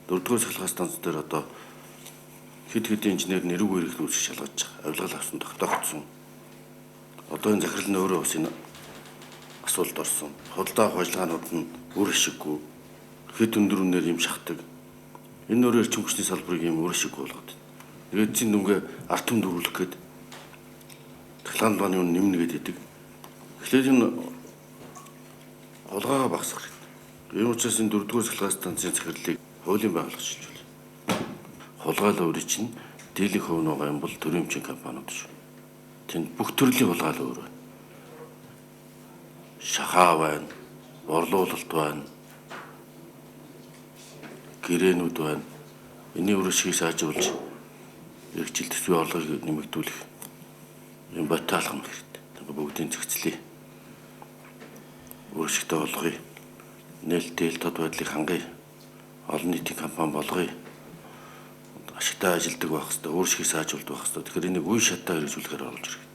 4-р цахилгаан станц дээр одоо хэд инженер нэрүүгээр их үүсгэж шалгаж байгаа. Авилгал авсан тогтсон. Одоо энэ захирал нь өөрөө бас энэ асуулт орсон. Худалдаа авах ажиллагаанууд нь үр ашиггүй. Хэд өндөр үнээр юм шахдаг. Энэ өөрөө эрчим хүчний салбарыг юм үр ашиггүй болгоод. Тэгээд чинь нүгэ ард түмэнд дөрүүлэх гээд цахилгаан дооны үн нэмнэ гэдэг. Тэгэхээр энэ хулгайгаа багасгах хэрэгтэй. Ийм учраас энэ 4-р цахилгаан станцын захирлыг хуулийн байгууллага шилжүүл. Хулгайлал өөрийн чинь дийлэнх хувь нугаа юм бол төрөмчийн компаниуд шүү. Тэнд бүх төрлийн хулгайлал өөр байна. Шахаа байна, борлуулалт байна, гэрээнүүд байна. Эний үр ашгийг сайжруулж эрхчлэл төсвийн орлогыг нэмэгдүүлэх юм баталгам хэрэгтэй. Бүгдийн зохицлыг үр ашигтай болгоё. Нээлттэй тод байдлыг хангая. Олон нийтийн компани болгоё. Ашигтай ажилдаг байх хэвээр, үр ашгийг сайжруулдаг байх хэвээр. Тэгэхээр энийг үе шатаа хэрэгжүүлэхээр оруулж ирэх.